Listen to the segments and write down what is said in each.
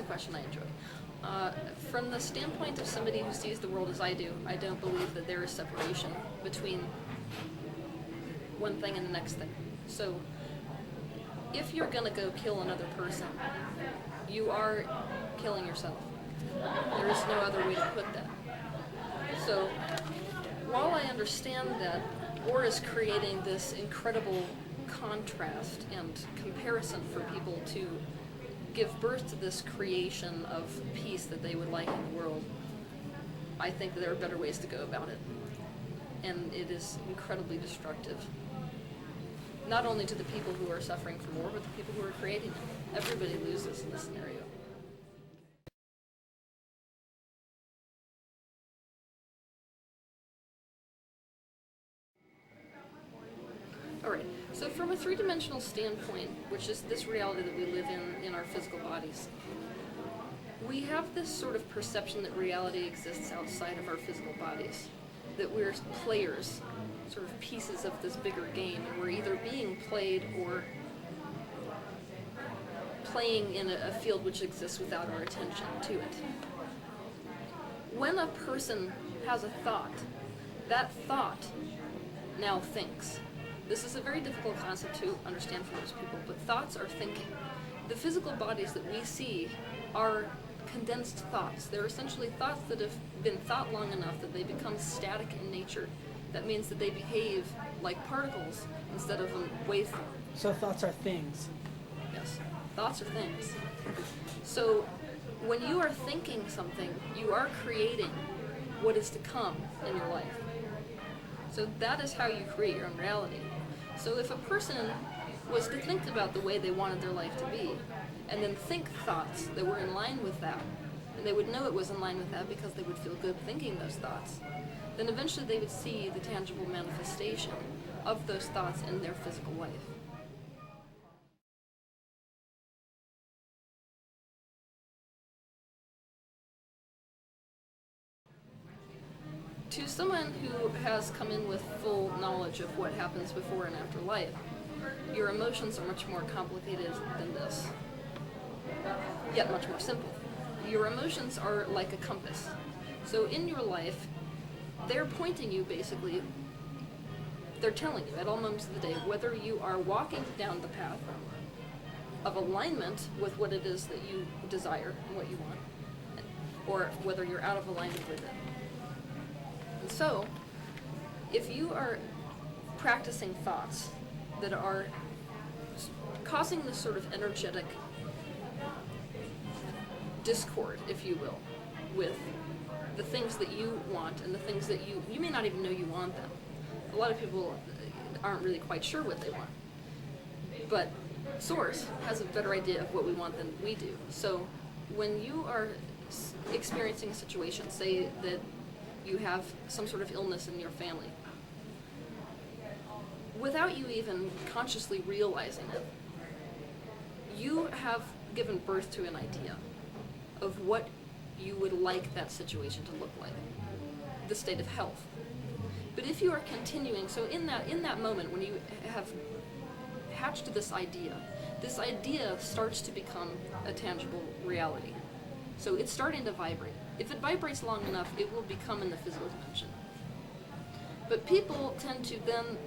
question I enjoy. From the standpoint of somebody who sees the world as I do, I don't believe that there is separation between one thing and the next thing. So if you're going to go kill another person, you are killing yourself. There is no other way to put that. So while I understand that war is creating this incredible contrast and comparison for people to give birth to this creation of peace that they would like in the world, I think that there are better ways to go about it. And it is incredibly destructive. Not only to the people who are suffering from war, but the people who are creating it. Everybody loses in this scenario. Alright, so from a three-dimensional standpoint, which is this reality that we live in our physical bodies, we have this sort of perception that reality exists outside of our physical bodies, that we're players, sort of pieces of this bigger game, and we're either being played or playing in a field which exists without our attention to it. When a person has a thought, that thought now thinks. This is a very difficult concept to understand for most people, but thoughts are thinking. The physical bodies that we see are condensed thoughts. They're essentially thoughts that have been thought long enough that they become static in nature. That means that they behave like particles instead of a waveform. So thoughts are things. Yes, thoughts are things. So when you are thinking something, you are creating what is to come in your life. So that is how you create your own reality. So if a person was to think about the way they wanted their life to be, and then think thoughts that were in line with that, and they would know it was in line with that because they would feel good thinking those thoughts, then eventually they would see the tangible manifestation of those thoughts in their physical life. To someone who has come in with full knowledge of what happens before and after life, your emotions are much more complicated than this, yet much more simple. Your emotions are like a compass. So in your life, they're pointing you basically, they're telling you at all moments of the day whether you are walking down the path of alignment with what it is that you desire and what you want, or whether you're out of alignment with it. And so, if you are practicing thoughts that are causing this sort of energetic discord, if you will, with the things that you want and the things that you may not even know you want them. A lot of people aren't really quite sure what they want. But Source has a better idea of what we want than we do. So when you are experiencing a situation, say that you have some sort of illness in your family, without you even consciously realizing it, you have given birth to an idea of what you would like that situation to look like, the state of health. But if you are continuing, so in that moment when you have hatched this idea starts to become a tangible reality. So it's starting to vibrate. If it vibrates long enough, it will become in the physical dimension. But people tend to then,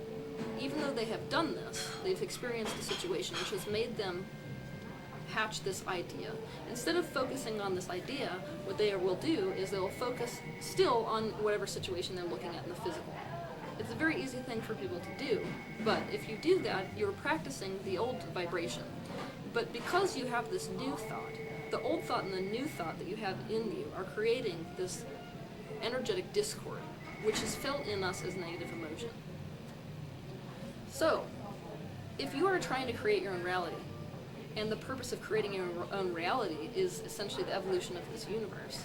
even though they have done this, they've experienced a situation which has made them hatch this idea. Instead of focusing on this idea, what they will do is they'll focus still on whatever situation they're looking at in the physical. It's a very easy thing for people to do, but if you do that, you're practicing the old vibration. But because you have this new thought, the old thought and the new thought that you have in you are creating this energetic discord, which is felt in us as negative emotion. So, if you are trying to create your own reality, and the purpose of creating your own reality is essentially the evolution of this universe,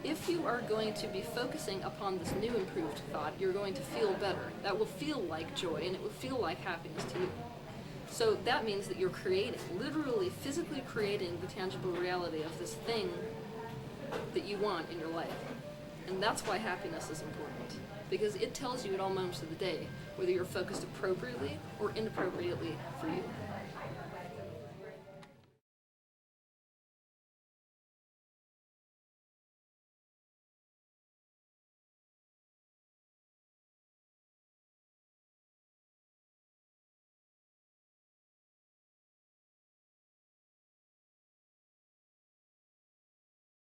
if you are going to be focusing upon this new improved thought, you're going to feel better. That will feel like joy, and it will feel like happiness to you. So that means that you're creating, literally, physically creating the tangible reality of this thing that you want in your life. And that's why happiness is important, because it tells you at all moments of the day whether you're focused appropriately or inappropriately for you.